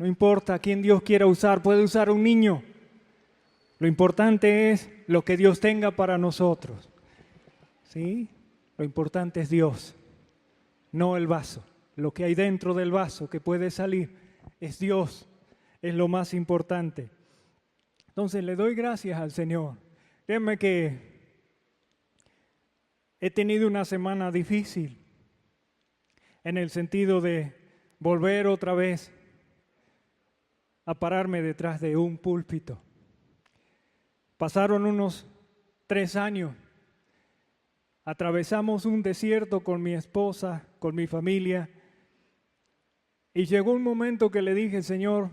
No importa a quién Dios quiera usar, puede usar a un niño. Lo importante es lo que Dios tenga para nosotros. ¿Sí? Lo importante es Dios, no el vaso. Lo que hay dentro del vaso que puede salir es Dios, es lo más importante. Entonces le doy gracias al Señor. Créeme que he tenido una semana difícil en el sentido de volver otra vez a pararme detrás de un púlpito. Pasaron unos 3 años. Atravesamos un desierto con mi esposa, con mi familia, y llegó un momento que le dije, Señor,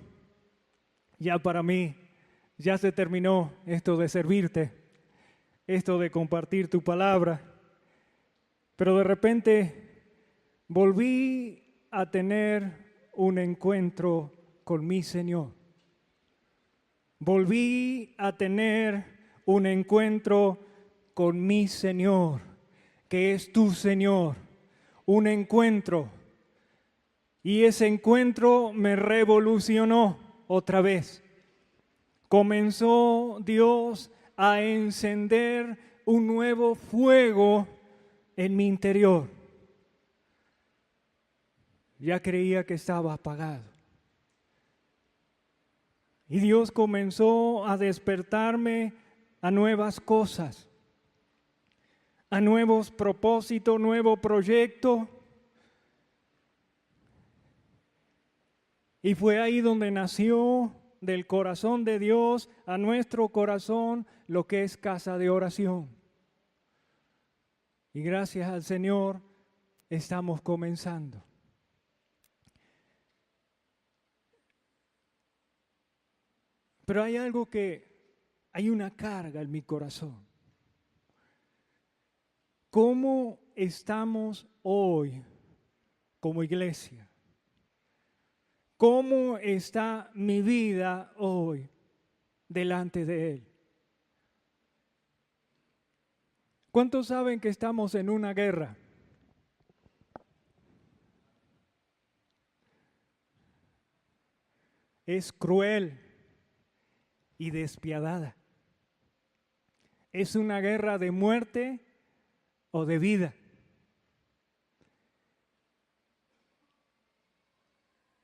ya para mí, ya se terminó esto de servirte, esto de compartir tu palabra, pero de repente volví a tener un encuentro con mi Señor. Volví a tener un encuentro con mi Señor, que es tu Señor, un encuentro. Y ese encuentro me revolucionó otra vez. Comenzó Dios a encender un nuevo fuego en mi interior. Ya creía que estaba apagado. Y Dios comenzó a despertarme a nuevas cosas, a nuevos propósitos, nuevo proyecto. Y fue ahí donde nació del corazón de Dios a nuestro corazón lo que es casa de oración. Y gracias al Señor estamos comenzando. Pero hay algo hay una carga en mi corazón. ¿Cómo estamos hoy como iglesia? ¿Cómo está mi vida hoy delante de Él? ¿Cuántos saben que estamos en una guerra? Es cruel y despiadada. Es una guerra de muerte o de vida.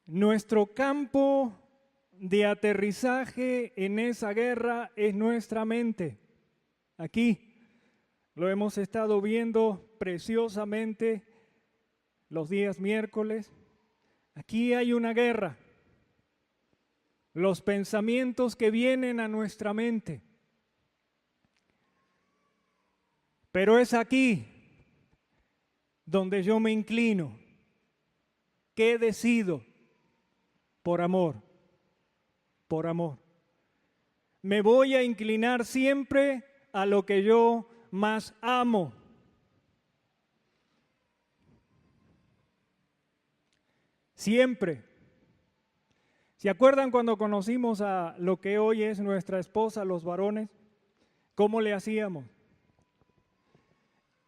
Nuestro campo de aterrizaje en esa guerra es nuestra mente. Aquí lo hemos estado viendo preciosamente los días miércoles. Aquí hay una guerra. Los pensamientos que vienen a nuestra mente. Pero es aquí donde yo me inclino. ¿Qué decido? Por amor, por amor. Me voy a inclinar siempre a lo que yo más amo. Siempre. ¿Se acuerdan cuando conocimos a lo que hoy es nuestra esposa, los varones? ¿Cómo le hacíamos?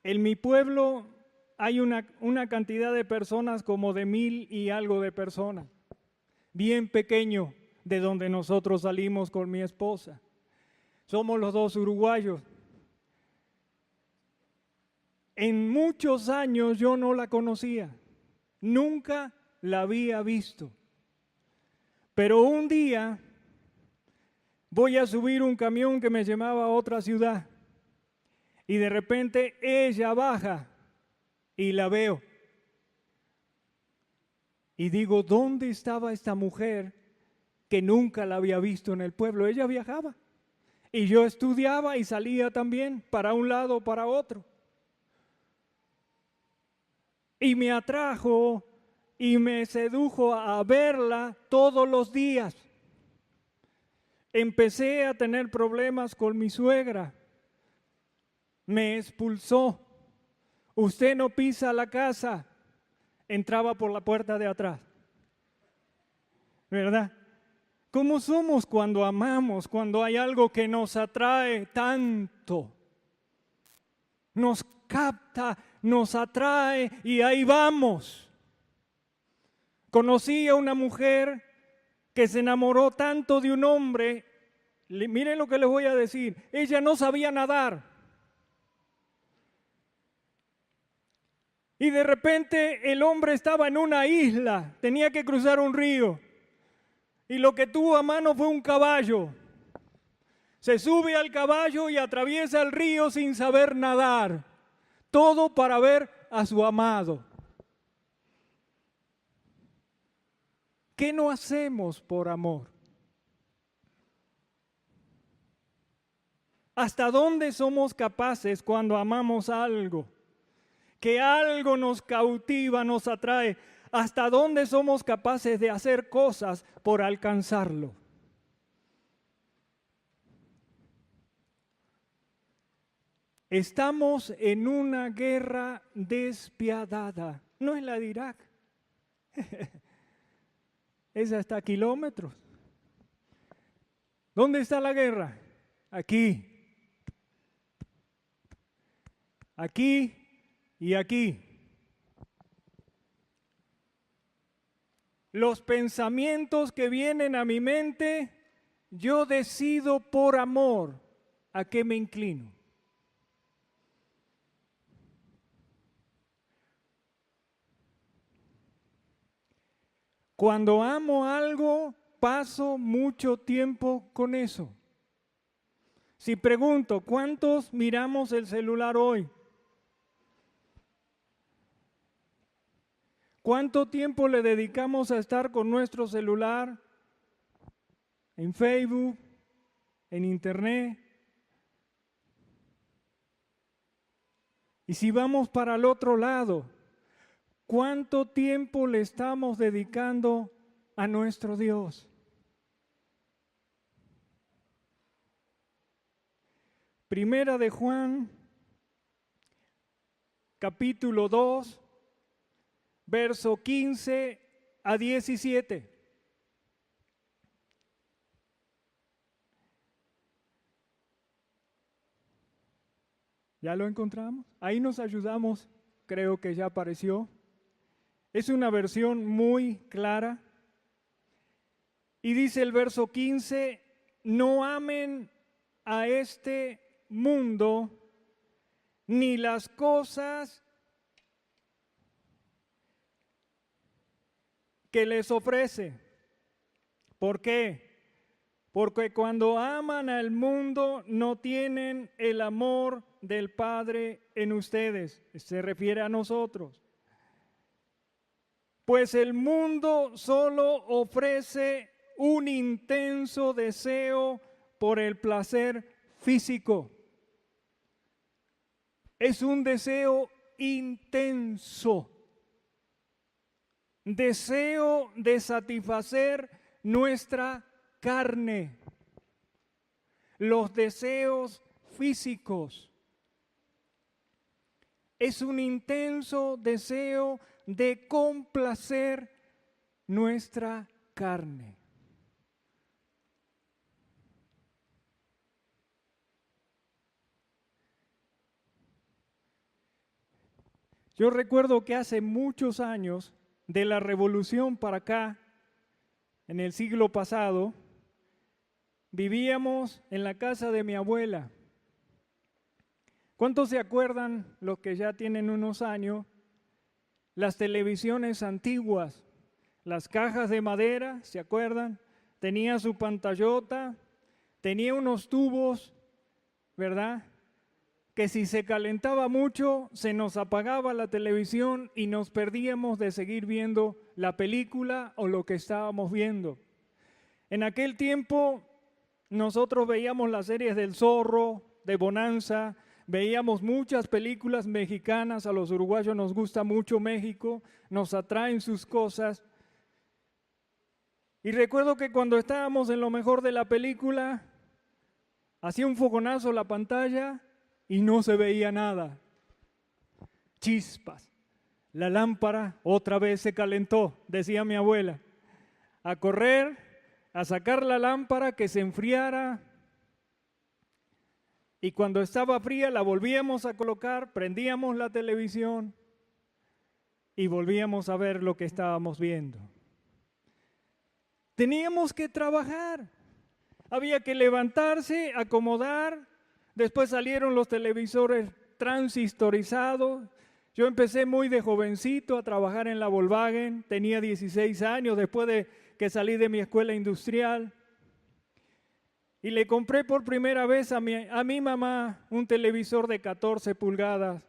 En mi pueblo hay una cantidad de personas como de 1000 y algo de personas. Bien pequeño de donde nosotros salimos con mi esposa. Somos los dos uruguayos. En muchos años yo no la conocía, nunca la había visto. Pero un día voy a subir un camión que me llevaba a otra ciudad y de repente ella baja y la veo. Y digo, ¿dónde estaba esta mujer que nunca la había visto en el pueblo? Ella viajaba y yo estudiaba y salía también para un lado o para otro. Y me atrajo y me sedujo a verla todos los días. Empecé a tener problemas con mi suegra. Me expulsó. Usted no pisa la casa. Entraba por la puerta de atrás. ¿Verdad? ¿Cómo somos cuando amamos, cuando hay algo que nos atrae tanto? Nos capta, nos atrae y ahí vamos. Conocí a una mujer que se enamoró tanto de un hombre. Miren lo que les voy a decir. Ella no sabía nadar. Y de repente el hombre estaba en una isla, tenía que cruzar un río. Y lo que tuvo a mano fue un caballo. Se sube al caballo y atraviesa el río sin saber nadar. Todo para ver a su amado. ¿Qué no hacemos por amor? ¿Hasta dónde somos capaces cuando amamos algo? Que algo nos cautiva, nos atrae. ¿Hasta dónde somos capaces de hacer cosas por alcanzarlo? Estamos en una guerra despiadada. No es la de Irak. Esa está a kilómetros. ¿Dónde está la guerra? Aquí. Aquí y aquí. Los pensamientos que vienen a mi mente, yo decido por amor a qué me inclino. Cuando amo algo, paso mucho tiempo con eso. Si pregunto, ¿cuántos miramos el celular hoy? ¿Cuánto tiempo le dedicamos a estar con nuestro celular? En Facebook, en Internet. Y si vamos para el otro lado, ¿cuánto tiempo le estamos dedicando a nuestro Dios? Primera de Juan, capítulo 2, verso 15 a 17. ¿Ya lo encontramos? Ahí nos ayudamos, creo que ya apareció. Es una versión muy clara. Y dice el verso 15, no amen a este mundo ni las cosas que les ofrece. ¿Por qué? Porque cuando aman al mundo no tienen el amor del Padre en ustedes. Se refiere a nosotros. Pues el mundo solo ofrece un intenso deseo por el placer físico. Es un deseo intenso. Deseo de satisfacer nuestra carne. Los deseos físicos. Es un intenso deseo de complacer nuestra carne. Yo recuerdo que hace muchos años, de la revolución para acá, en el siglo pasado, vivíamos en la casa de mi abuela. ¿Cuántos se acuerdan, los que ya tienen unos años, las televisiones antiguas, las cajas de madera, ¿se acuerdan? Tenía su pantallota, tenía unos tubos, ¿verdad? Que si se calentaba mucho, se nos apagaba la televisión y nos perdíamos de seguir viendo la película o lo que estábamos viendo. En aquel tiempo, nosotros veíamos las series del Zorro, de Bonanza, veíamos muchas películas mexicanas, a los uruguayos nos gusta mucho México, nos atraen sus cosas. Y recuerdo que cuando estábamos en lo mejor de la película, hacía un fogonazo la pantalla y no se veía nada. Chispas. La lámpara otra vez se calentó, decía mi abuela. A correr, a sacar la lámpara que se enfriara. Y cuando estaba fría la volvíamos a colocar, prendíamos la televisión y volvíamos a ver lo que estábamos viendo. Teníamos que trabajar. Había que levantarse, acomodar. Después salieron los televisores transistorizados. Yo empecé muy de jovencito a trabajar en la Volkswagen. Tenía 16 años después de que salí de mi escuela industrial. Y le compré por primera vez a mi mamá un televisor de 14 pulgadas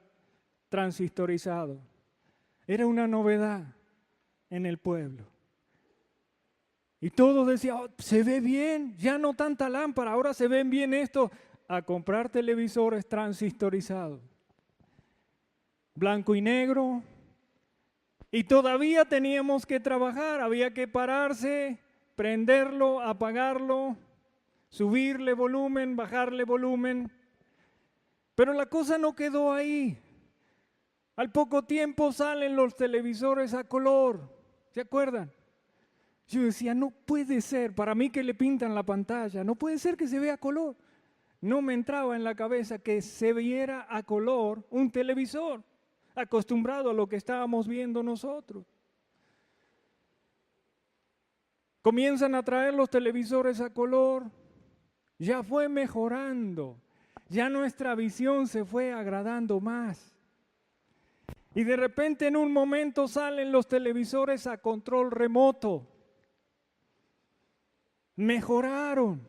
transistorizado. Era una novedad en el pueblo. Y todos decían, oh, se ve bien, ya no tanta lámpara, ahora se ven bien esto. A comprar televisores transistorizados, blanco y negro. Y todavía teníamos que trabajar, había que pararse, prenderlo, apagarlo, subirle volumen, bajarle volumen. Pero la cosa no quedó ahí. Al poco tiempo salen los televisores a color, ¿se acuerdan? Yo decía, no puede ser, para mí que le pintan la pantalla, no puede ser que se vea a color. No me entraba en la cabeza que se viera a color un televisor, acostumbrado a lo que estábamos viendo nosotros. Comienzan a traer los televisores a color, ya fue mejorando, ya nuestra visión se fue agradando más. Y de repente en un momento salen los televisores a control remoto. Mejoraron.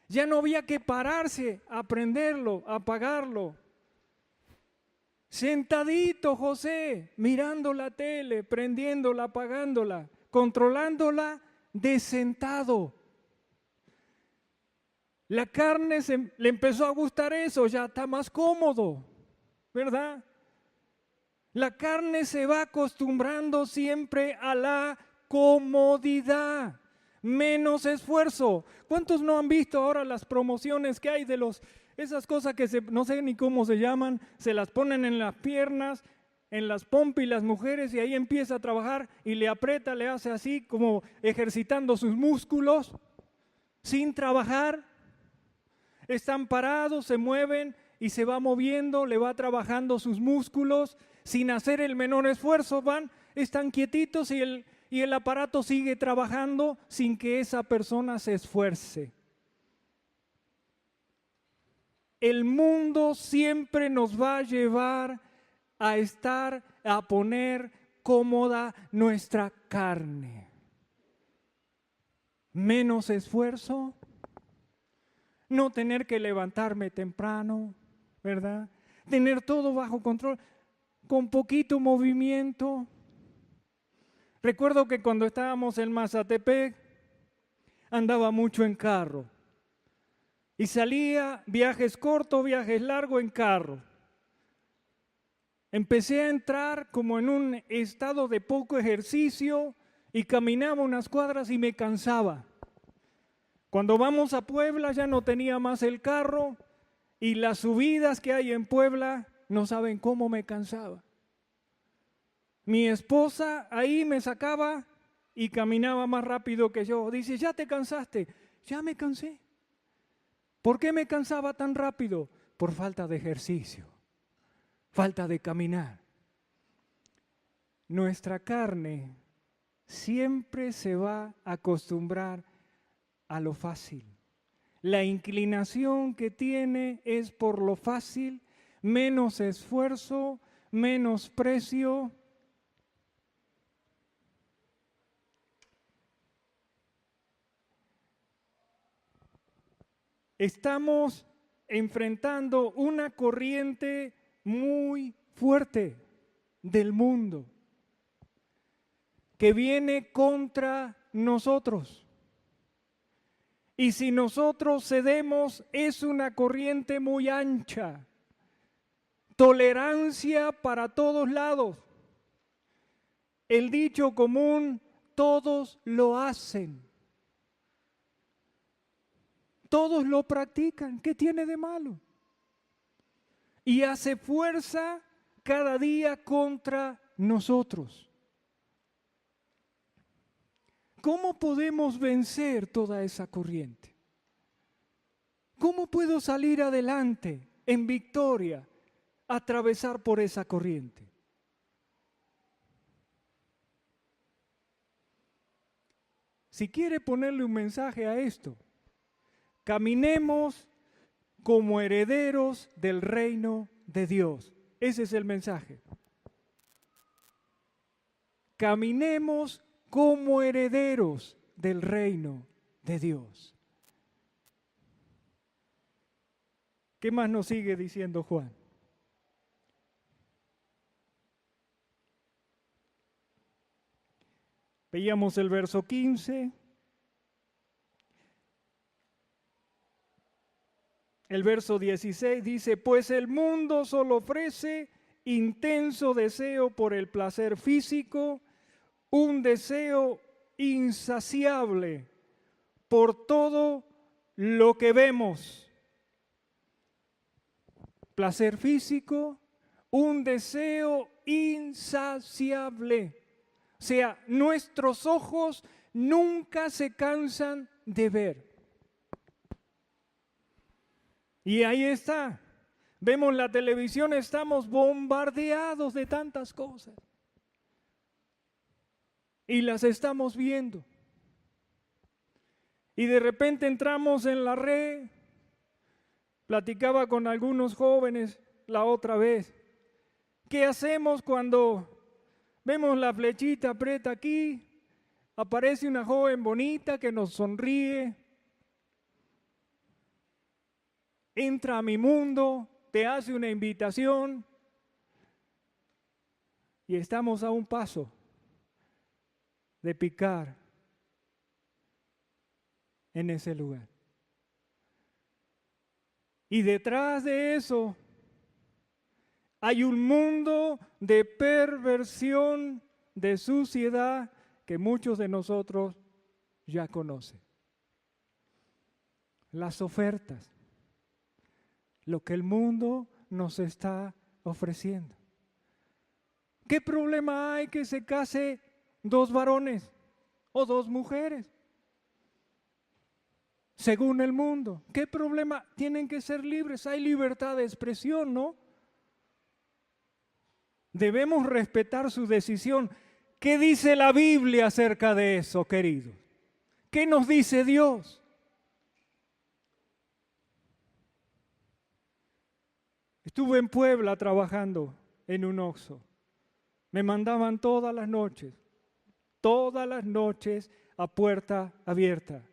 Ya no había que pararse a prenderlo, a apagarlo. Sentadito José, mirando la tele, prendiéndola, apagándola, controlándola de sentado. La carne le empezó a gustar eso, ya está más cómodo, ¿verdad? La carne se va acostumbrando siempre a la comodidad. Menos esfuerzo. ¿Cuántos no han visto ahora las promociones que hay de esas cosas que no sé ni cómo se llaman, se las ponen en las piernas, en las pompis las mujeres y ahí empieza a trabajar y le aprieta, le hace así como ejercitando sus músculos sin trabajar? Están parados, se mueven y se va moviendo, le va trabajando sus músculos sin hacer el menor esfuerzo, están quietitos y el aparato sigue trabajando sin que esa persona se esfuerce. El mundo siempre nos va a llevar a poner cómoda nuestra carne. Menos esfuerzo, no tener que levantarme temprano, ¿verdad? Tener todo bajo control, con poquito movimiento. Recuerdo que cuando estábamos en Mazatepec, andaba mucho en carro. Y salía viajes cortos, viajes largos en carro. Empecé a entrar como en un estado de poco ejercicio y caminaba unas cuadras y me cansaba. Cuando vamos a Puebla ya no tenía más el carro y las subidas que hay en Puebla no saben cómo me cansaba. Mi esposa ahí me sacaba y caminaba más rápido que yo. Dice, ¿ya te cansaste? Ya me cansé. ¿Por qué me cansaba tan rápido? Por falta de ejercicio, falta de caminar. Nuestra carne siempre se va a acostumbrar a lo fácil. La inclinación que tiene es por lo fácil, menos esfuerzo, menos precio. Estamos enfrentando una corriente muy fuerte del mundo que viene contra nosotros. Y si nosotros cedemos, es una corriente muy ancha. Tolerancia para todos lados. El dicho común, todos lo hacen. Todos lo practican, ¿qué tiene de malo? Y hace fuerza cada día contra nosotros. ¿Cómo podemos vencer toda esa corriente? ¿Cómo puedo salir adelante en victoria, atravesar por esa corriente? si quiere ponerle un mensaje a esto, caminemos como herederos del reino de Dios. Ese es el mensaje. Caminemos como herederos del reino de Dios. ¿Qué más nos sigue diciendo Juan? Veíamos el verso 15. El verso 16 dice, pues el mundo solo ofrece intenso deseo por el placer físico, un deseo insaciable por todo lo que vemos. Placer físico, un deseo insaciable. O sea, nuestros ojos nunca se cansan de ver. Y ahí está. Vemos la televisión, estamos bombardeados de tantas cosas. Y las estamos viendo. Y de repente entramos en la red. Platicaba con algunos jóvenes la otra vez. ¿Qué hacemos cuando vemos la flechita aprieta aquí? Aparece una joven bonita que nos sonríe. Entra a mi mundo, te hace una invitación. Y estamos a un paso de picar en ese lugar. Y detrás de eso hay un mundo de perversión, de suciedad que muchos de nosotros ya conocen. Las ofertas, lo que el mundo nos está ofreciendo. ¿Qué problema hay que se case 2 varones o 2 mujeres? Según el mundo, ¿qué problema? Tienen que ser libres, hay libertad de expresión, ¿no? Debemos respetar su decisión. ¿Qué dice la Biblia acerca de eso, queridos? ¿Qué nos dice Dios? Estuve en Puebla trabajando en un Oxxo. Me mandaban todas las noches a puerta abierta.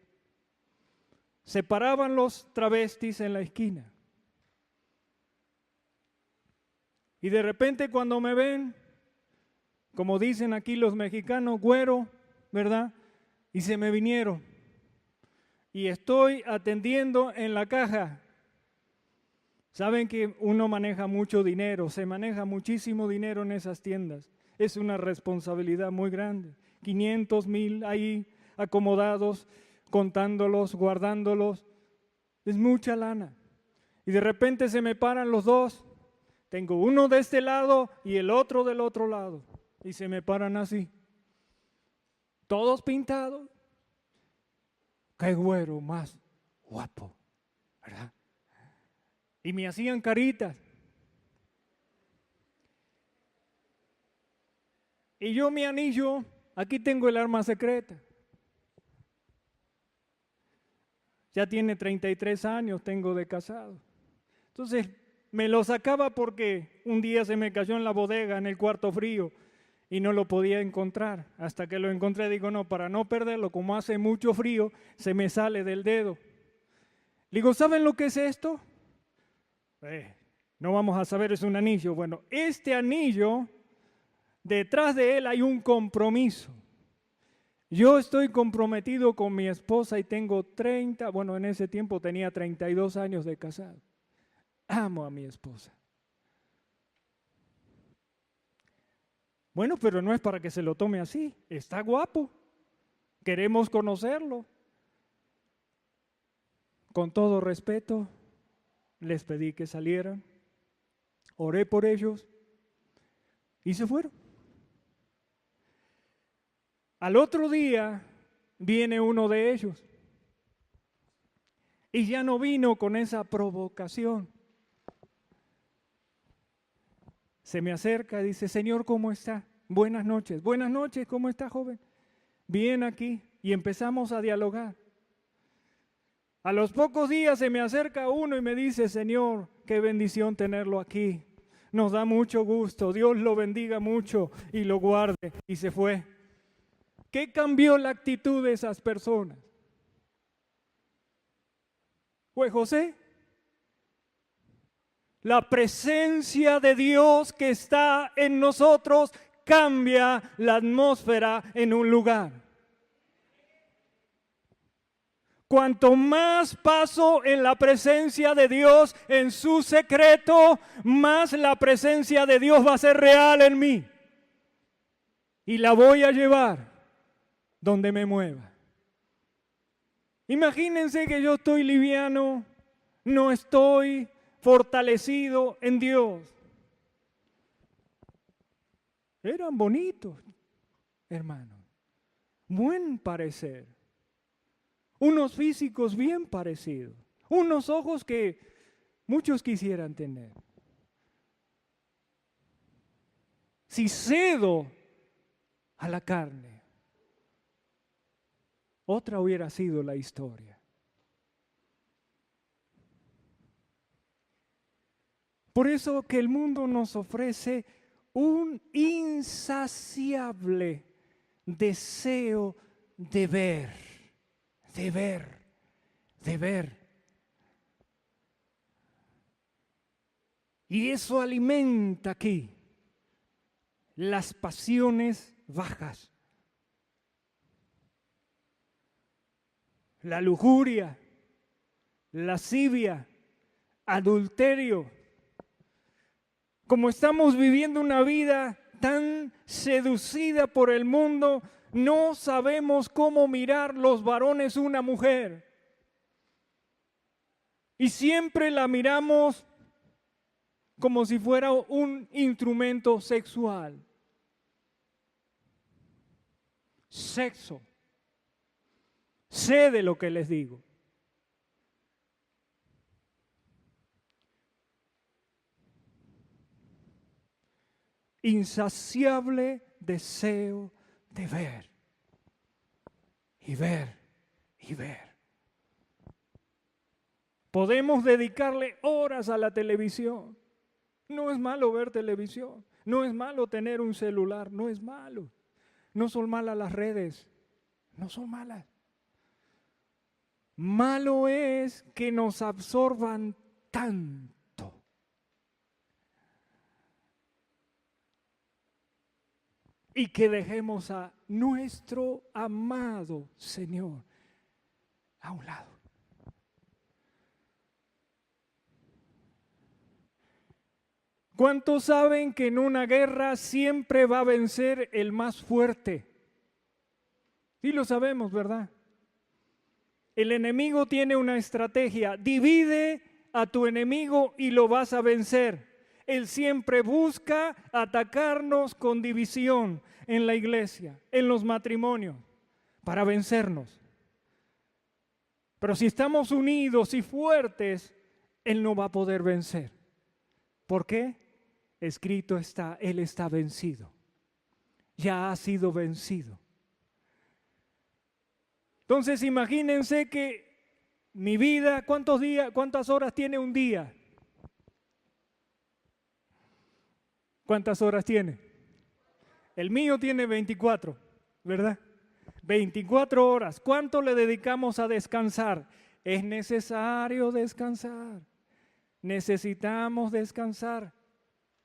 Se paraban los travestis en la esquina. Y de repente cuando me ven, como dicen aquí los mexicanos, güero, ¿verdad? Y se me vinieron. Y estoy atendiendo en la caja. Saben que uno maneja mucho dinero, se maneja muchísimo dinero en esas tiendas. Es una responsabilidad muy grande. 500,000 ahí acomodados, contándolos, guardándolos. Es mucha lana. Y de repente se me paran los dos. Tengo uno de este lado y el otro del otro lado. Y se me paran así. Todos pintados. Qué güero más guapo, ¿verdad? Y me hacían caritas. Y yo mi anillo, aquí tengo el arma secreta. Ya tiene 33 años, tengo de casado. Entonces me lo sacaba porque un día se me cayó en la bodega, en el cuarto frío, y no lo podía encontrar. Hasta que lo encontré, digo, no, para no perderlo, como hace mucho frío, se me sale del dedo. Digo, ¿saben lo que es esto? No vamos a saber, es un anillo. Bueno, este anillo, detrás de él hay un compromiso. Yo estoy comprometido con mi esposa y tengo en ese tiempo tenía 32 años de casado. Amo a mi esposa. Bueno, pero no es para que se lo tome así. Está guapo. Queremos conocerlo. Con todo respeto, les pedí que salieran. Oré por ellos y se fueron. Al otro día viene uno de ellos y ya no vino con esa provocación. Se me acerca y dice, Señor, ¿cómo está? Buenas noches. Buenas noches, ¿cómo está, joven? Bien aquí. y empezamos a dialogar. A los pocos días se me acerca uno y me dice, Señor, qué bendición tenerlo aquí. Nos da mucho gusto, Dios lo bendiga mucho y lo guarde. Y se fue. ¿Qué cambió la actitud de esas personas? ¿Fue José? La presencia de Dios que está en nosotros cambia la atmósfera en un lugar. Cuanto más paso en la presencia de Dios, en su secreto, más la presencia de Dios va a ser real en mí. Y la voy a llevar donde me mueva. Imagínense que yo estoy liviano, no estoy fortalecido en Dios. Eran bonitos, hermanos. Buen parecer. Unos físicos bien parecidos. Unos ojos que muchos quisieran tener. Si cedo a la carne, otra hubiera sido la historia. Por eso que el mundo nos ofrece un insaciable deseo de ver, de ver, de ver. Y eso alimenta aquí las pasiones bajas. La lujuria, lascivia, adulterio. Como estamos viviendo una vida tan seducida por el mundo, no sabemos cómo mirar los varones una mujer. Y siempre la miramos como si fuera un instrumento sexual. Sexo. Sé de lo que les digo. Insaciable deseo de ver y ver y ver. Podemos dedicarle horas a la televisión. No es malo ver televisión. No es malo tener un celular. No es malo. No son malas las redes. No son malas. Malo es que nos absorban tanto. Y que dejemos a nuestro amado Señor a un lado. ¿Cuántos saben que en una guerra siempre va a vencer el más fuerte? Sí lo sabemos, ¿verdad? El enemigo tiene una estrategia. Divide a tu enemigo y lo vas a vencer. Él siempre busca atacarnos con división en la iglesia, en los matrimonios, para vencernos. Pero si estamos unidos y fuertes, Él no va a poder vencer. ¿Por qué? Escrito está, Él está vencido. Ya ha sido vencido. Entonces imagínense que mi vida, ¿cuántas horas tiene un día? ¿Cuántas horas tiene? El mío tiene 24, ¿verdad? 24 horas. ¿Cuánto le dedicamos a descansar? Es necesario descansar. Necesitamos descansar.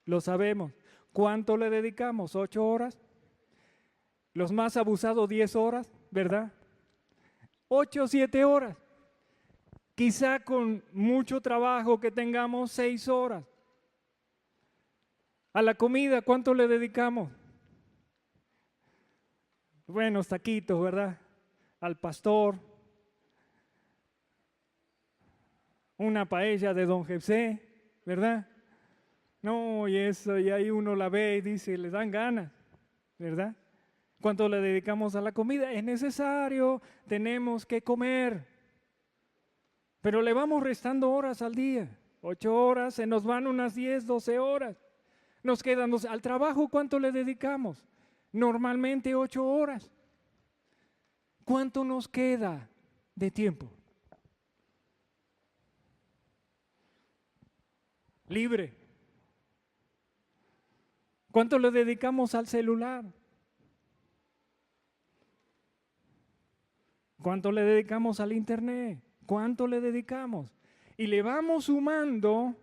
Lo sabemos. ¿Cuánto le dedicamos? 8 horas. Los más abusados 10 horas, ¿verdad? 8 o 7 horas. Quizá con mucho trabajo que tengamos 6 horas. A la comida, ¿cuánto le dedicamos? Buenos taquitos, ¿verdad? Al pastor. Una paella de Don José, ¿verdad? No, y eso, y ahí uno la ve y dice, le dan ganas, ¿verdad? ¿Cuánto le dedicamos a la comida? Es necesario, tenemos que comer. Pero le vamos restando horas al día. 8 horas, se nos van unas 10, 12 horas. Nos quedan al trabajo, ¿cuánto le dedicamos? Normalmente 8 horas. ¿Cuánto nos queda de tiempo? Libre. ¿Cuánto le dedicamos al celular? ¿Cuánto le dedicamos al internet? ¿Cuánto le dedicamos? Y le vamos sumando,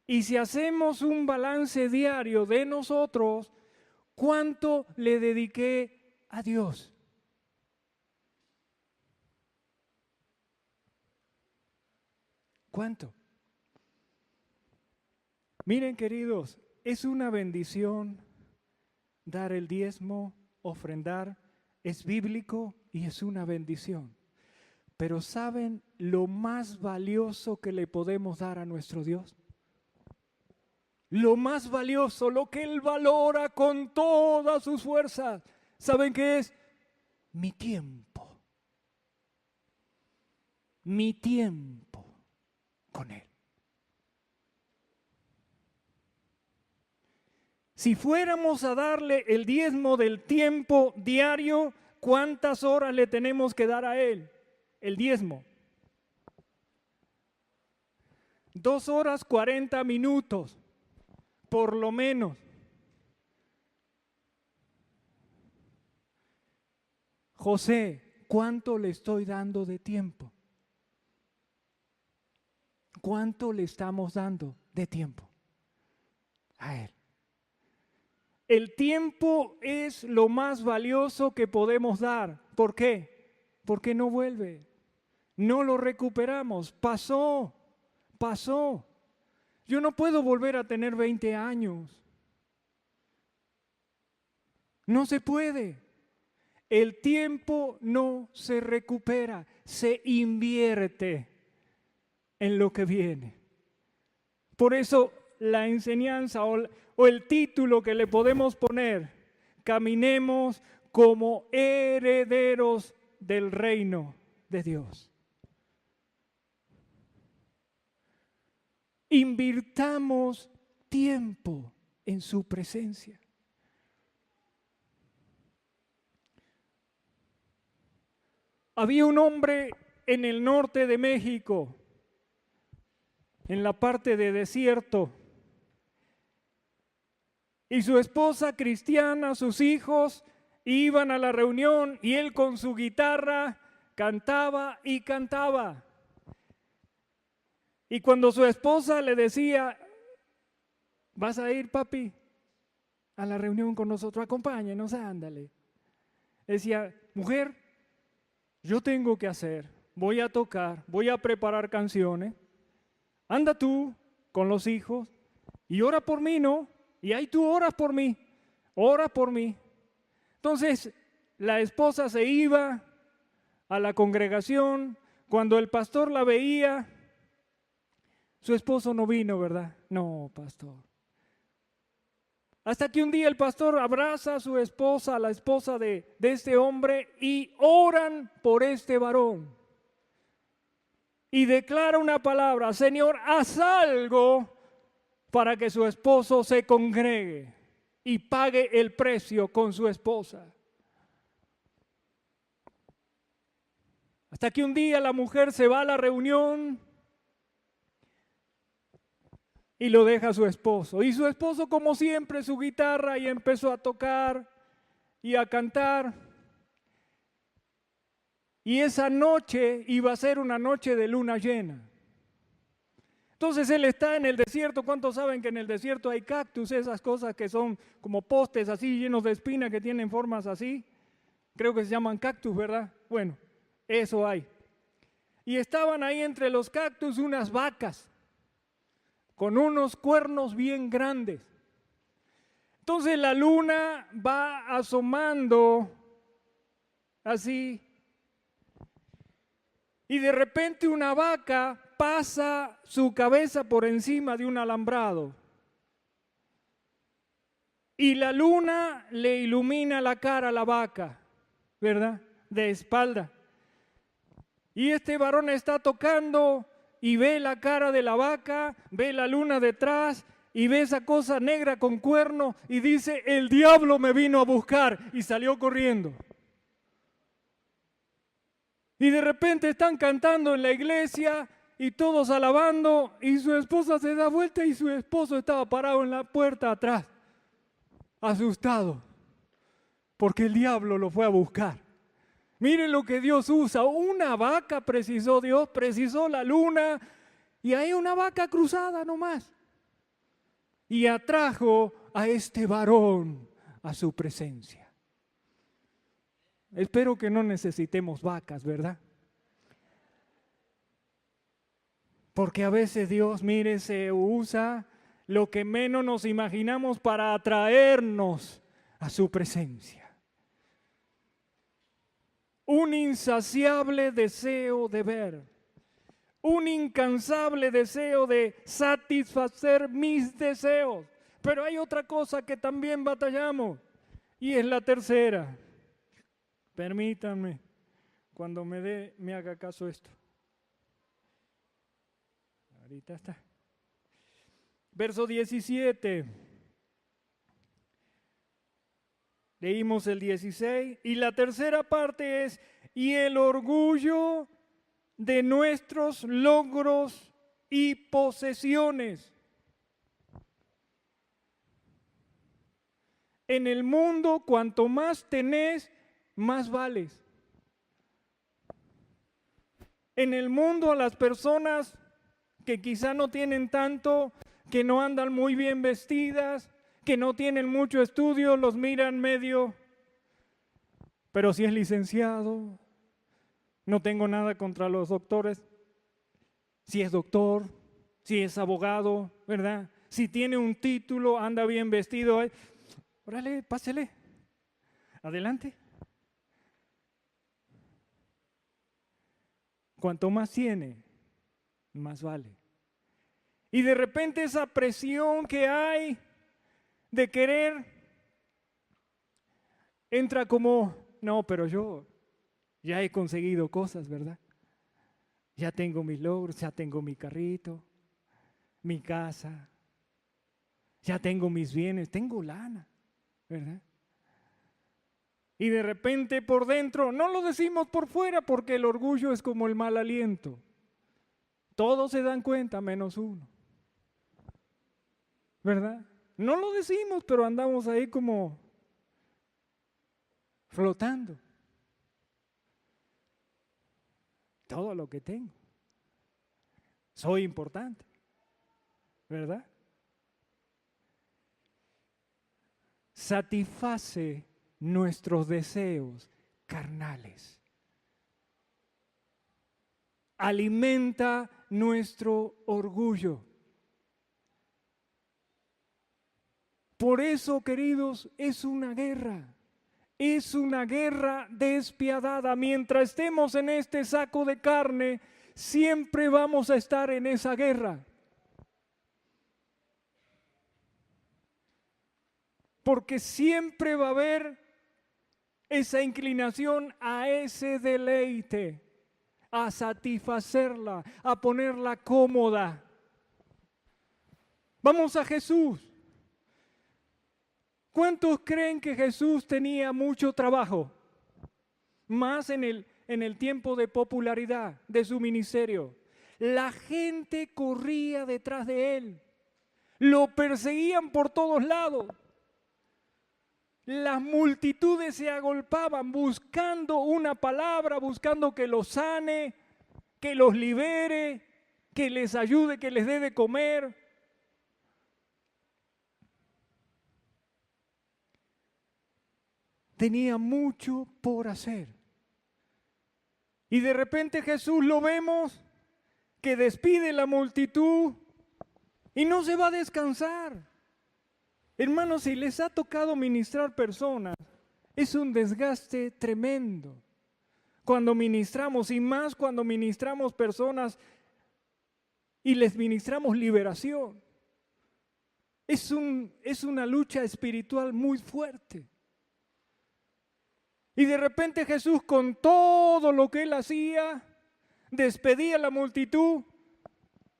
y si hacemos un balance diario de nosotros, ¿cuánto le dediqué a Dios? ¿Cuánto? Miren, queridos, es una bendición dar el diezmo, ofrendar, es bíblico y es una bendición. Pero ¿saben lo más valioso que le podemos dar a nuestro Dios? Lo más valioso, lo que Él valora con todas sus fuerzas. ¿Saben qué es? Mi tiempo. Mi tiempo con Él. Si fuéramos a darle el diezmo del tiempo diario, ¿cuántas horas le tenemos que dar a Él? El diezmo. 2 horas 40 minutos, por lo menos. José, ¿cuánto le estoy dando de tiempo? ¿Cuánto le estamos dando de tiempo a Él? El tiempo es lo más valioso que podemos dar. ¿Por qué? Porque no vuelve. No lo recuperamos. Pasó. Yo no puedo volver a tener 20 años. No se puede. El tiempo no se recupera, se invierte en lo que viene. Por eso la enseñanza o el título que le podemos poner, caminemos como herederos del reino de Dios. Invirtamos tiempo en su presencia. Había un hombre en el norte de México, en la parte de desierto, y su esposa cristiana, sus hijos, iban a la reunión y él con su guitarra cantaba y cantaba. Y cuando su esposa le decía, ¿vas a ir, papi, a la reunión con nosotros? Acompáñenos, ándale. Decía, mujer, yo tengo que hacer, voy a tocar, voy a preparar canciones. Anda tú con los hijos y ora por mí, ¿no? Y ahí tú oras por mí, oras por mí. Entonces, la esposa se iba a la congregación. Cuando el pastor la veía, su esposo no vino, ¿verdad? No, pastor. Hasta que un día el pastor abraza a su esposa, a la esposa de este hombre, y oran por este varón. Y declara una palabra, Señor, haz algo para que su esposo se congregue y pague el precio con su esposa. Hasta que un día la mujer se va a la reunión y lo deja a su esposo. Y su esposo, como siempre, su guitarra, y empezó a tocar y a cantar. Y esa noche iba a ser una noche de luna llena. Entonces él está en el desierto. ¿Cuántos saben que en el desierto hay cactus? Esas cosas que son como postes así llenos de espinas que tienen formas así. Creo que se llaman cactus, ¿verdad? Bueno, eso hay. Y estaban ahí entre los cactus unas vacas con unos cuernos bien grandes. Entonces la luna va asomando así. Y de repente una vaca pasa su cabeza por encima de un alambrado. Y la luna le ilumina la cara a la vaca, ¿verdad? De espalda. Y este varón está tocando y ve la cara de la vaca, ve la luna detrás y ve esa cosa negra con cuerno y dice, el diablo me vino a buscar, y salió corriendo. Y de repente están cantando en la iglesia y todos alabando, y su esposa se da vuelta y su esposo estaba parado en la puerta atrás, asustado, porque el diablo lo fue a buscar. Miren lo que Dios usa. Una vaca precisó Dios, precisó la luna, y hay una vaca cruzada nomás. Y atrajo a este varón a su presencia. Espero que no necesitemos vacas, ¿verdad? Porque a veces Dios, mire, se usa lo que menos nos imaginamos para atraernos a su presencia. Un insaciable deseo de ver, un incansable deseo de satisfacer mis deseos. Pero hay otra cosa que también batallamos, y es la tercera. Permítanme, cuando me haga caso esto. Ahorita está. Verso 17. Leímos el 16 y la tercera parte es, y el orgullo de nuestros logros y posesiones. En el mundo, cuanto más tenés, más vales. En el mundo, a las personas que quizá no tienen tanto, que no andan muy bien vestidas, que no tienen mucho estudio, los miran medio. Pero si es licenciado, no tengo nada contra los doctores. Si es doctor, si es abogado, ¿verdad? Si tiene un título, anda bien vestido. Órale, pásele. Adelante. Cuanto más tiene, más vale. Y de repente esa presión que hay de querer entra como, no, pero yo ya he conseguido cosas, ¿verdad? Ya tengo mis logros, ya tengo mi carrito, mi casa, ya tengo mis bienes, tengo lana, ¿verdad? Y de repente por dentro, no lo decimos por fuera porque el orgullo es como el mal aliento. Todos se dan cuenta menos uno, ¿verdad? No lo decimos, pero andamos ahí como flotando. Todo lo que tengo. Soy importante, ¿verdad? Satisface nuestros deseos carnales. Alimenta nuestro orgullo. Por eso, queridos, es una guerra. Es una guerra despiadada. Mientras estemos en este saco de carne, siempre vamos a estar en esa guerra. Porque siempre va a haber esa inclinación a ese deleite, a satisfacerla, a ponerla cómoda. Vamos a Jesús. ¿Cuántos creen que Jesús tenía mucho trabajo? Más en el tiempo de popularidad de su ministerio. La gente corría detrás de él. Lo perseguían por todos lados. Las multitudes se agolpaban buscando una palabra, buscando que los sane, que los libere, que les ayude, que les dé de comer. Tenía mucho por hacer. Y de repente Jesús lo vemos que despide la multitud y no se va a descansar. Hermanos, si les ha tocado ministrar personas, es un desgaste tremendo. Cuando ministramos, y más cuando ministramos personas y les ministramos liberación, es una lucha espiritual muy fuerte. Y de repente Jesús, con todo lo que él hacía, despedía a la multitud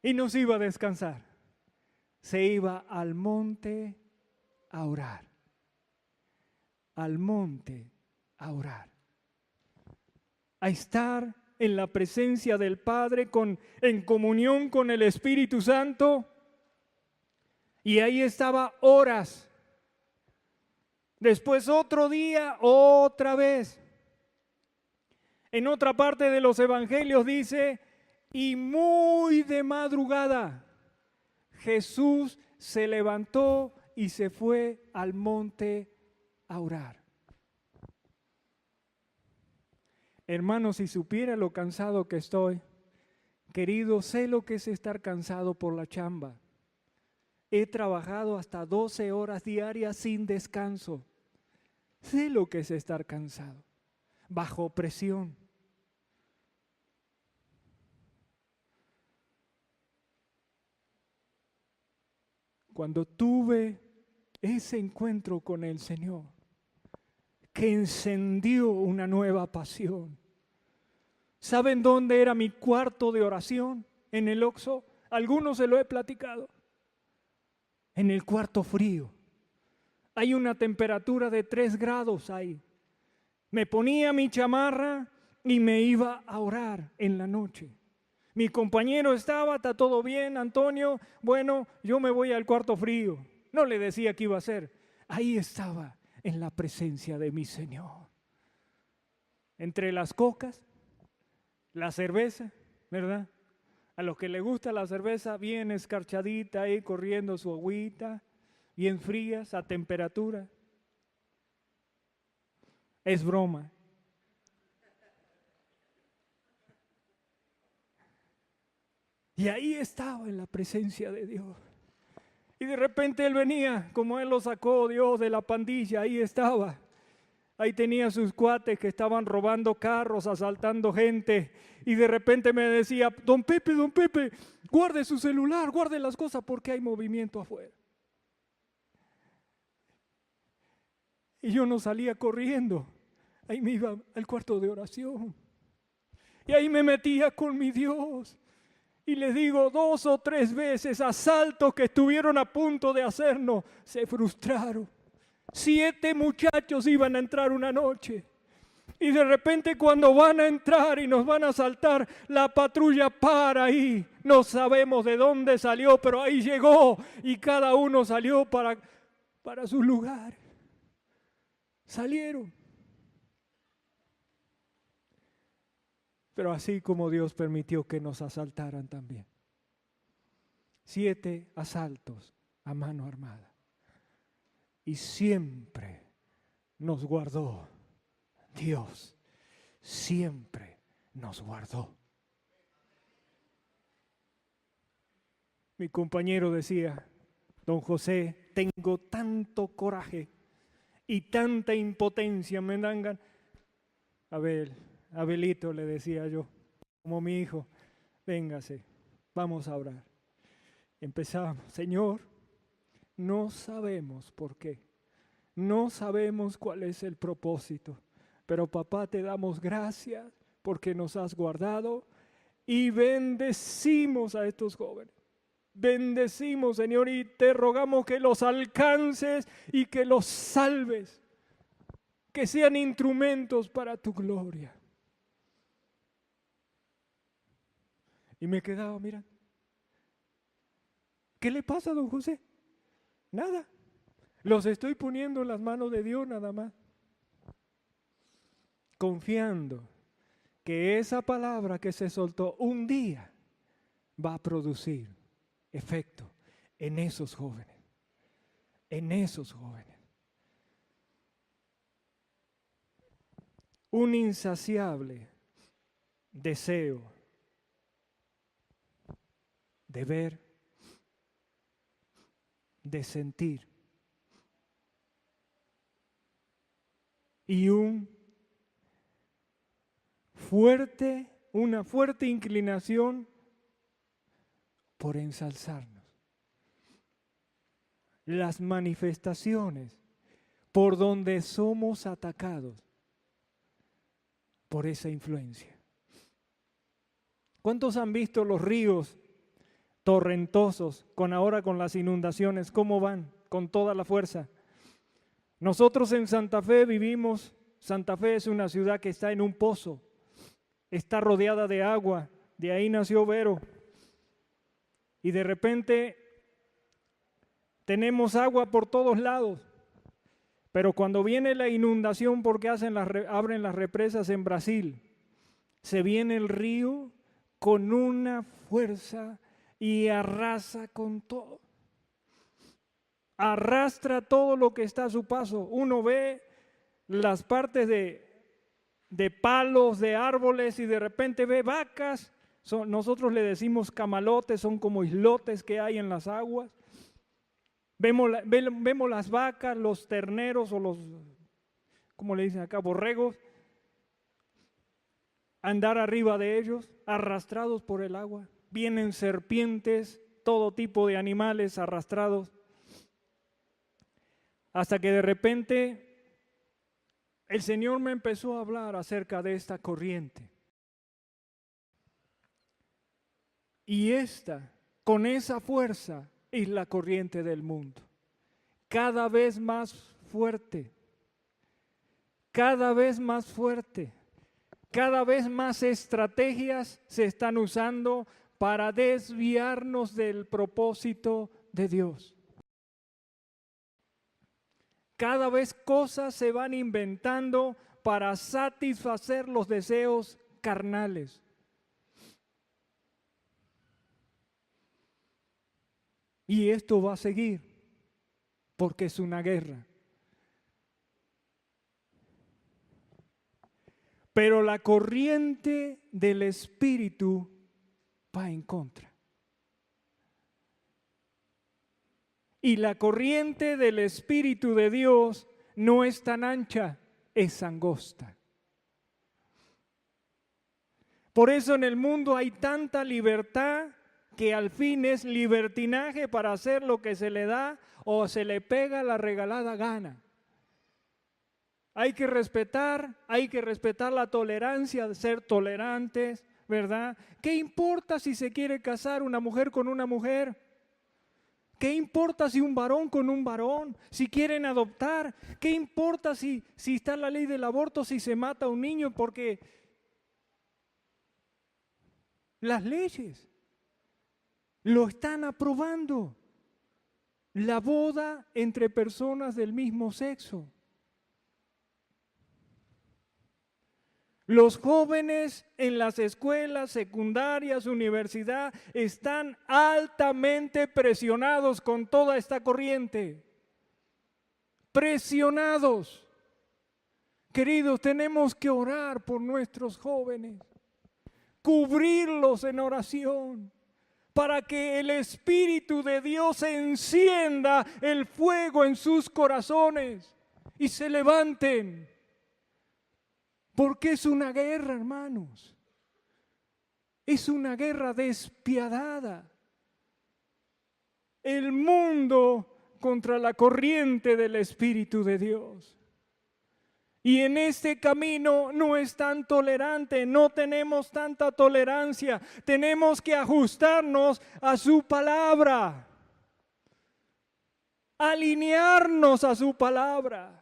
y no se iba a descansar. Se iba al monte a orar. Al monte a orar. A estar en la presencia del Padre, en comunión con el Espíritu Santo. Y ahí estaba horas. Después otro día, otra vez. En otra parte de los evangelios dice, y muy de madrugada, Jesús se levantó y se fue al monte a orar. Hermanos, si supiera lo cansado que estoy, querido, sé lo que es estar cansado por la chamba. He trabajado hasta 12 horas diarias sin descanso. Sé lo que es estar cansado, bajo presión. Cuando tuve ese encuentro con el Señor, que encendió una nueva pasión. ¿Saben dónde era mi cuarto de oración? En el Oxxo. Algunos se lo he platicado. En el cuarto frío. Hay una temperatura de 3 grados ahí. Me ponía mi chamarra y me iba a orar en la noche. Mi compañero estaba, está todo bien, Antonio. Bueno, yo me voy al cuarto frío. No le decía qué iba a hacer. Ahí estaba, en la presencia de mi Señor. Entre las cocas, la cerveza, ¿verdad? A los que les gusta la cerveza, bien escarchadita ahí, corriendo su agüita, bien frías, a temperatura. Es broma. Y ahí estaba en la presencia de Dios. Y de repente él venía, como él lo sacó Dios de la pandilla, ahí estaba. Ahí tenía sus cuates que estaban robando carros, asaltando gente. Y de repente me decía, don Pepe, guarde su celular, guarde las cosas porque hay movimiento afuera. Y yo no salía corriendo. Ahí me iba al cuarto de oración. Y ahí me metía con mi Dios. Y les digo, 2 o 3 veces asaltos que estuvieron a punto de hacernos, se frustraron. 7 muchachos iban a entrar una noche. Y de repente cuando van a entrar y nos van a asaltar, la patrulla para ahí. No sabemos de dónde salió, pero ahí llegó. Y cada uno salió para su lugar. Salieron. Pero así como Dios permitió que nos asaltaran también. 7 asaltos a mano armada. Y siempre nos guardó Dios. Siempre nos guardó. Mi compañero decía, don José, tengo tanto coraje y tanta impotencia, me dan ganas. Abelito, le decía yo, como mi hijo, véngase, vamos a orar. Empezamos, Señor, no sabemos por qué, no sabemos cuál es el propósito, pero papá, te damos gracias porque nos has guardado y bendecimos a estos jóvenes. Bendecimos, Señor, y te rogamos que los alcances y que los salves, que sean instrumentos para tu gloria. Y me quedaba mirando. ¿Qué le pasa a don José? Nada. Los estoy poniendo en las manos de Dios nada más. Confiando que esa palabra que se soltó un día va a producir efecto en esos jóvenes. En esos jóvenes. Un insaciable deseo de ver, de sentir, y una fuerte inclinación por ensalzarnos. Las manifestaciones por donde somos atacados por esa influencia. ¿Cuántos han visto los ríos torrentosos ahora con las inundaciones? ¿Cómo van? Con toda la fuerza. Nosotros en Santa Fe vivimos, Santa Fe es una ciudad que está en un pozo. está rodeada de agua. De ahí nació Vero. Y de repente tenemos agua por todos lados. Pero cuando viene la inundación, porque abren las represas en Brasil, se viene el río con una fuerza y arrasa con todo. Arrastra todo lo que está a su paso. Uno ve las partes de palos, de árboles, y de repente ve vacas. Nosotros le decimos camalotes, son como islotes que hay en las aguas. Vemos las vacas, los terneros o los, ¿cómo le dicen acá? Borregos, andar arriba de ellos, arrastrados por el agua. Vienen serpientes, todo tipo de animales arrastrados. Hasta que de repente el Señor me empezó a hablar acerca de esta corriente. Y con esa fuerza, es la corriente del mundo. Cada vez más fuerte. Cada vez más fuerte. Cada vez más estrategias se están usando para desviarnos del propósito de Dios. Cada vez cosas se van inventando para satisfacer los deseos carnales. Y esto va a seguir, porque es una guerra. Pero la corriente del Espíritu va en contra. Y la corriente del Espíritu de Dios no es tan ancha, es angosta. Por eso en el mundo hay tanta libertad que al fin es libertinaje para hacer lo que se le da o se le pega la regalada gana. Hay que respetar la tolerancia, de ser tolerantes, ¿verdad? ¿Qué importa si se quiere casar una mujer con una mujer? ¿Qué importa si un varón con un varón? Si quieren adoptar, ¿qué importa si está la ley del aborto, si se mata a un niño? Porque las leyes lo están aprobando. La boda entre personas del mismo sexo. Los jóvenes en las escuelas secundarias, universidad, están altamente presionados con toda esta corriente. Presionados. Queridos, tenemos que orar por nuestros jóvenes. Cubrirlos en oración. Para que el Espíritu de Dios encienda el fuego en sus corazones y se levanten. Porque es una guerra, hermanos. Es una guerra despiadada. El mundo contra la corriente del Espíritu de Dios. Y en este camino no es tan tolerante, no tenemos tanta tolerancia. Tenemos que ajustarnos a su palabra. Alinearnos a su palabra.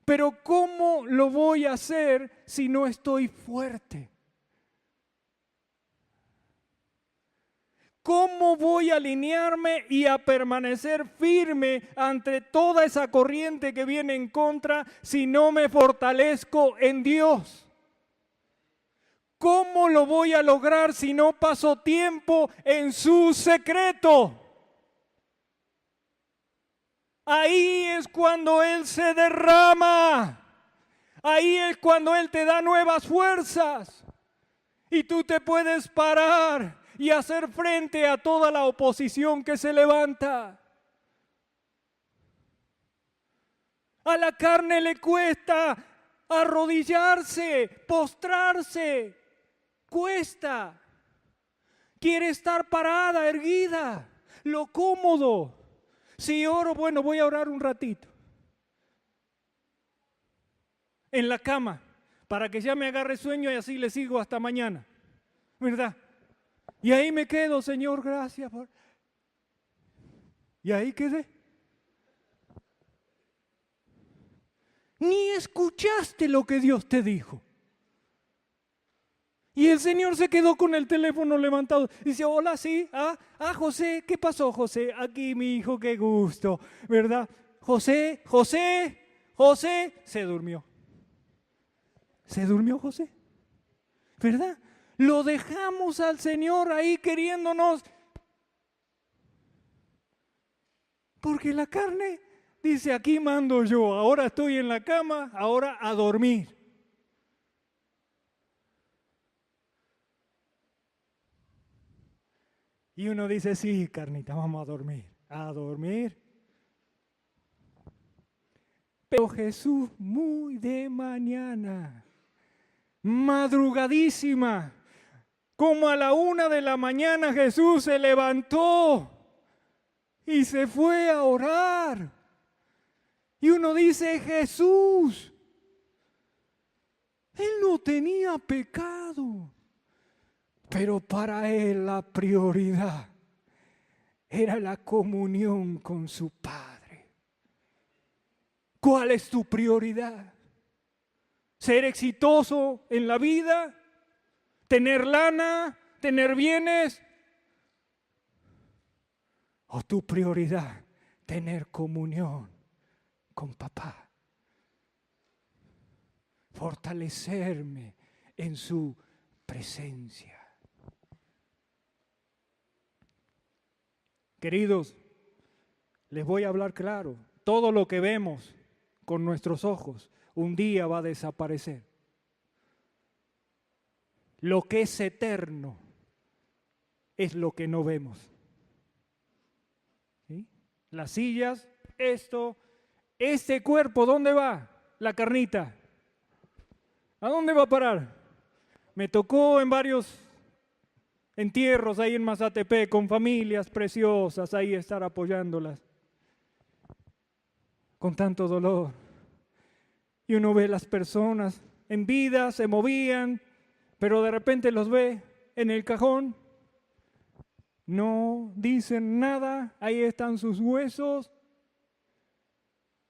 Pero ¿cómo lo voy a hacer si no estoy fuerte? ¿Cómo voy a alinearme y a permanecer firme ante toda esa corriente que viene en contra si no me fortalezco en Dios? ¿Cómo lo voy a lograr si no paso tiempo en su secreto? Ahí es cuando Él se derrama. Ahí es cuando Él te da nuevas fuerzas. Y tú te puedes parar y hacer frente a toda la oposición que se levanta. A la carne le cuesta arrodillarse, postrarse, cuesta. Quiere estar parada, erguida, lo cómodo. Si oro, bueno, voy a orar un ratito. En la cama, para que ya me agarre sueño y así le sigo hasta mañana. ¿Verdad? Y ahí me quedo, Señor, gracias. Y ahí quedé. Ni escuchaste lo que Dios te dijo. Y el Señor se quedó con el teléfono levantado. Dice, hola, sí, José, ¿qué pasó, José? Aquí, mi hijo, qué gusto, ¿verdad? José, se durmió. Se durmió José, ¿verdad? Lo dejamos al Señor ahí queriéndonos. Porque la carne dice, aquí mando yo, ahora estoy en la cama, ahora a dormir. Y uno dice, sí, carnita, vamos a dormir, a dormir. Pero Jesús muy de mañana, madrugadísima, como a la 1 de la mañana Jesús se levantó y se fue a orar. Y uno dice, Jesús, Él no tenía pecado. Pero para Él la prioridad era la comunión con su Padre. ¿Cuál es tu prioridad? ¿Ser exitoso en la vida? ¿Tener lana? ¿Tener bienes? ¿O tu prioridad? Tener comunión con papá. Fortalecerme en su presencia. Queridos, les voy a hablar claro. Todo lo que vemos con nuestros ojos un día va a desaparecer. Lo que es eterno es lo que no vemos. ¿Sí? Las sillas, este cuerpo, ¿dónde va? La carnita. ¿A dónde va a parar? Me tocó en varios entierros ahí en Mazatepec con familias preciosas, ahí estar apoyándolas. Con tanto dolor. Y uno ve las personas en vida, se movían, pero de repente los ve en el cajón. No dicen nada, ahí están sus huesos.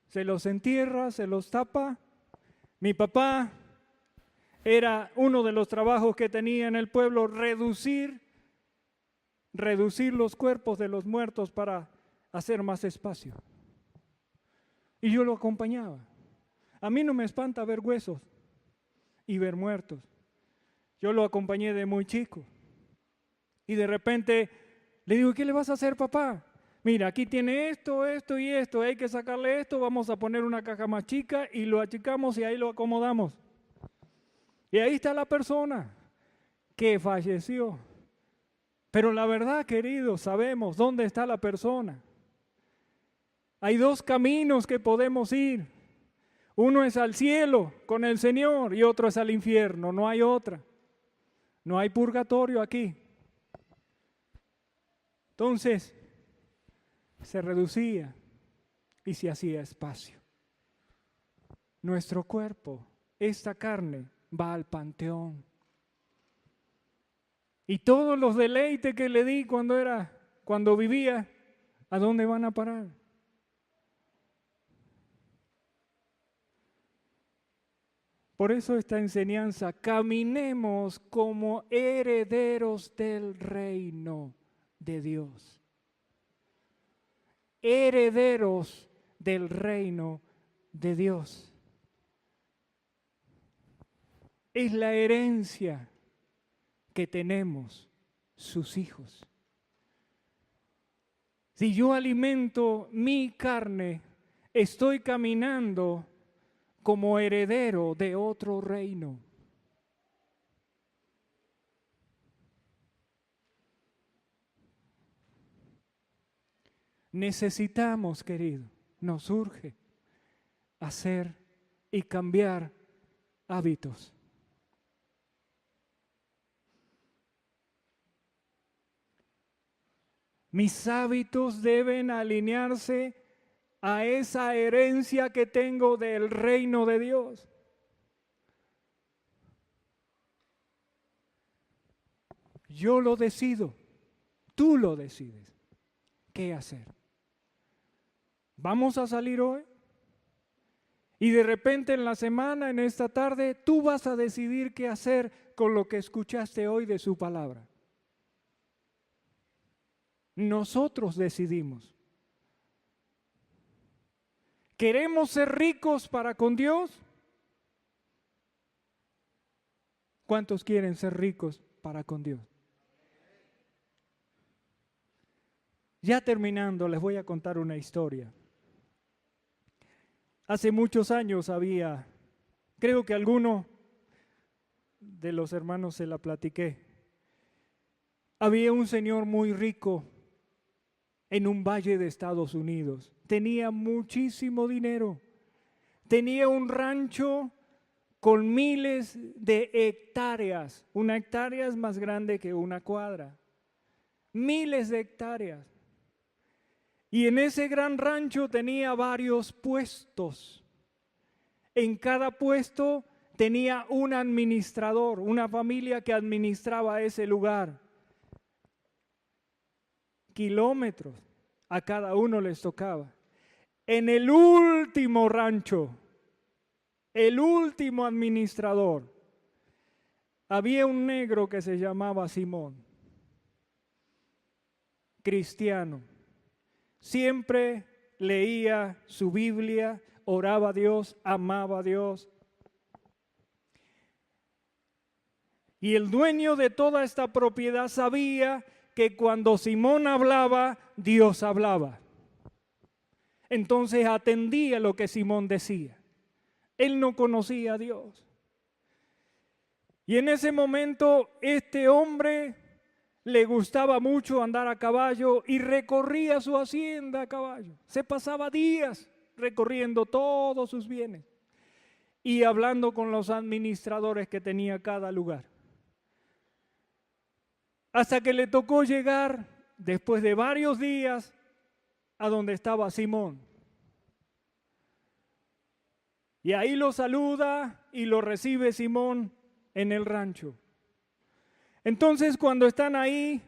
Se los entierra, se los tapa. Mi papá era uno de los trabajos que tenía en el pueblo, reducir los cuerpos de los muertos para hacer más espacio. Y yo lo acompañaba. A mí no me espanta ver huesos y ver muertos. Yo lo acompañé de muy chico. Y de repente le digo, ¿qué le vas a hacer, papá? Mira, aquí tiene esto, esto y esto. Hay que sacarle esto, vamos a poner una caja más chica y lo achicamos y ahí lo acomodamos. Y ahí está la persona que falleció. Pero la verdad, queridos, sabemos dónde está la persona. Hay dos caminos que podemos ir. Uno es al cielo con el Señor y otro es al infierno. No hay otra. No hay purgatorio aquí. Entonces, se reducía y se hacía espacio. Nuestro cuerpo, esta carne, va al panteón. Y todos los deleites que le di cuando vivía, ¿a dónde van a parar? Por eso esta enseñanza, caminemos como herederos del reino de Dios. Herederos del reino de Dios. Es la herencia que tenemos sus hijos. Si yo alimento mi carne, estoy caminando como heredero de otro reino. Necesitamos, querido, nos urge hacer y cambiar hábitos. Mis hábitos deben alinearse a esa herencia que tengo del reino de Dios. Yo lo decido, tú lo decides. ¿Qué hacer? ¿Vamos a salir hoy? Y de repente en la semana, en esta tarde, tú vas a decidir qué hacer con lo que escuchaste hoy de su palabra. Nosotros decidimos. ¿Queremos ser ricos para con Dios? ¿Cuántos quieren ser ricos para con Dios? Ya terminando, les voy a contar una historia. Hace muchos años había, creo que alguno de los hermanos se la platiqué, había un señor muy rico en un valle de Estados Unidos. Tenía muchísimo dinero. Tenía un rancho con miles de hectáreas. Una hectárea es más grande que una cuadra. Miles de hectáreas. Y en ese gran rancho tenía varios puestos. En cada puesto tenía un administrador, una familia que administraba ese lugar. Kilómetros a cada uno les tocaba. En el último rancho, el último administrador, había un negro que se llamaba Simón, cristiano. Siempre leía su Biblia, oraba a Dios, amaba a Dios. Y el dueño de toda esta propiedad sabía que cuando Simón hablaba, Dios hablaba. Entonces atendía lo que Simón decía. Él no conocía a Dios. Y en ese momento este hombre le gustaba mucho andar a caballo y recorría su hacienda a caballo. Se pasaba días recorriendo todos sus bienes y hablando con los administradores que tenía cada lugar. Hasta que le tocó llegar, después de varios días, a donde estaba Simón. Y ahí lo saluda y lo recibe Simón en el rancho. Entonces cuando están ahí,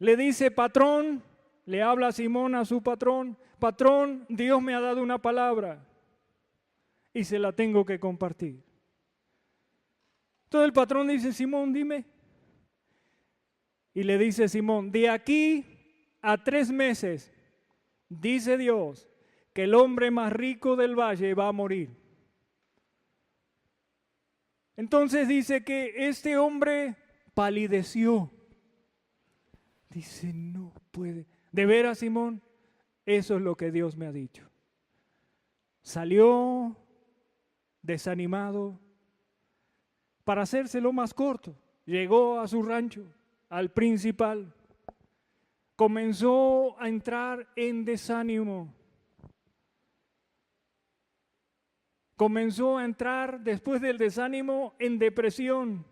le dice patrón, le habla Simón a su patrón, patrón, Dios me ha dado una palabra y se la tengo que compartir. Entonces el patrón dice, Simón, dime. Y le dice Simón, de aquí a 3 meses, dice Dios, que el hombre más rico del valle va a morir. Entonces dice que este hombre palideció. Dice, no puede. ¿De veras, Simón? Eso es lo que Dios me ha dicho. Salió desanimado. Para hacérselo más corto, llegó a su rancho, al principal. Comenzó a entrar en desánimo. Comenzó a entrar después del desánimo en depresión.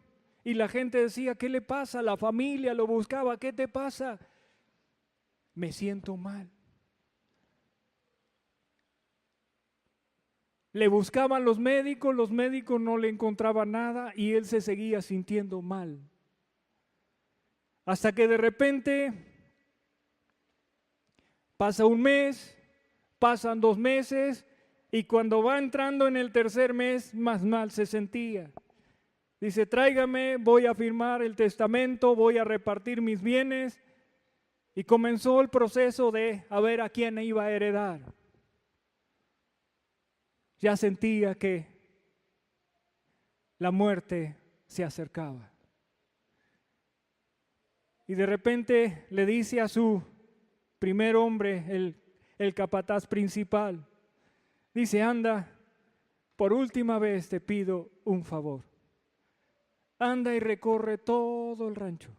Y la gente decía, ¿qué le pasa? La familia lo buscaba, ¿qué te pasa? Me siento mal. Le buscaban los médicos no le encontraban nada y él se seguía sintiendo mal. Hasta que de repente pasa un mes, pasan 2 meses y cuando va entrando en el 3er mes, más mal se sentía. Dice, tráigame, voy a firmar el testamento, voy a repartir mis bienes. Y comenzó el proceso de a ver a quién iba a heredar. Ya sentía que la muerte se acercaba. Y de repente le dice a su primer hombre, el capataz principal, dice, anda, por última vez te pido un favor. Anda y recorre todo el rancho,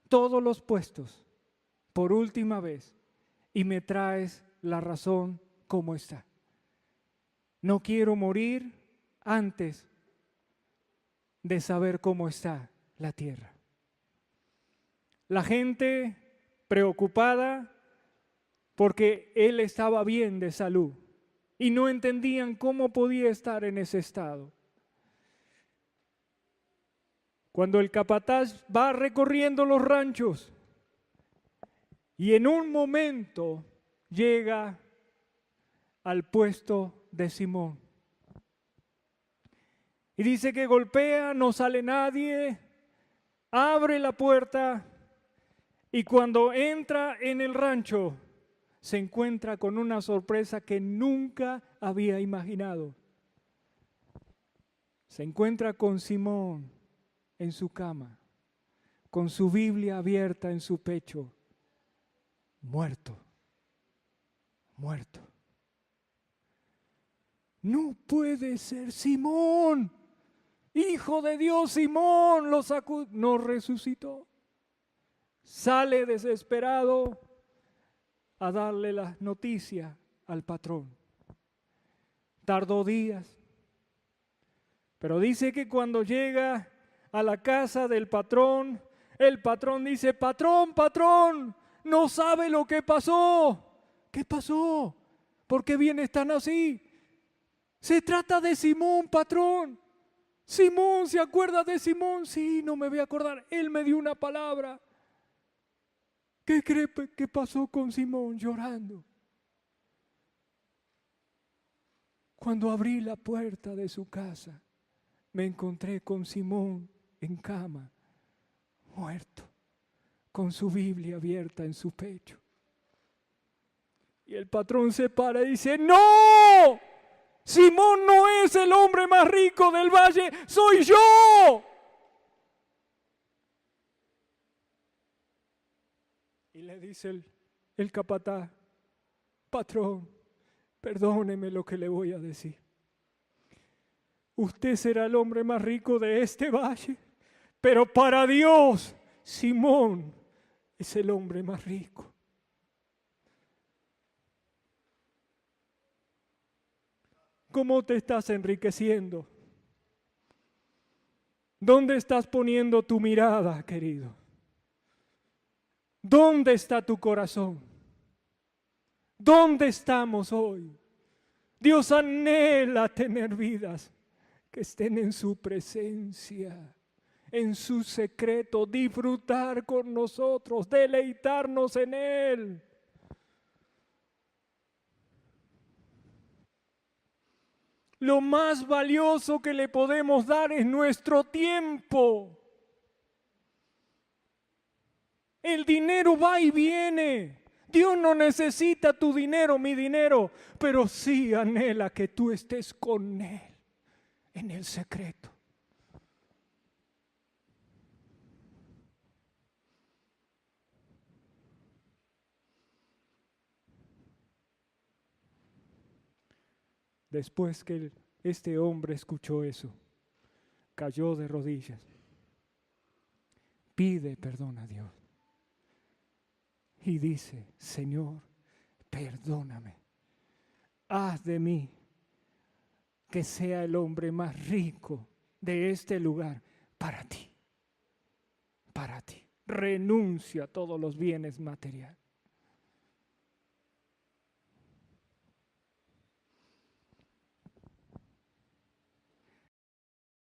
todos los puestos, por última vez, y me traes la razón como está. No quiero morir antes de saber cómo está la tierra. La gente preocupada porque él estaba bien de salud y no entendían cómo podía estar en ese estado. Cuando el capataz va recorriendo los ranchos y en un momento llega al puesto de Simón. Y dice que golpea, no sale nadie, abre la puerta y cuando entra en el rancho se encuentra con una sorpresa que nunca había imaginado. Se encuentra con Simón en su cama, con su Biblia abierta en su pecho, muerto. No puede ser, Simón, Hijo de Dios, Simón, lo sacó, no resucitó. Sale desesperado a darle las noticias al patrón. Tardó días, pero dice que cuando llega a la casa del patrón, el patrón dice: patrón, no sabe lo que pasó. ¿Qué pasó? ¿Por qué vienes tan así? Se trata de Simón, patrón. Simón, ¿se acuerda de Simón? Sí, no me voy a acordar. Él me dio una palabra. ¿Qué cree que pasó con Simón? Llorando. Cuando abrí la puerta de su casa, me encontré con Simón en cama, muerto, con su Biblia abierta en su pecho. Y el patrón se para y dice: ¡no! Simón no es el hombre más rico del valle, soy yo. Y le dice el capataz: patrón, perdóneme lo que le voy a decir. Usted será el hombre más rico de este valle, pero para Dios, Simón es el hombre más rico. ¿Cómo te estás enriqueciendo? ¿Dónde estás poniendo tu mirada, querido? ¿Dónde está tu corazón? ¿Dónde estamos hoy? Dios anhela tener vidas que estén en su presencia, en su secreto, disfrutar con nosotros, deleitarnos en Él. Lo más valioso que le podemos dar es nuestro tiempo. El dinero va y viene. Dios no necesita tu dinero, mi dinero, pero sí anhela que tú estés con Él en el secreto. Después que este hombre escuchó eso, cayó de rodillas, pide perdón a Dios y dice: Señor, perdóname, haz de mí que sea el hombre más rico de este lugar para ti, para ti. Renuncio a todos los bienes materiales.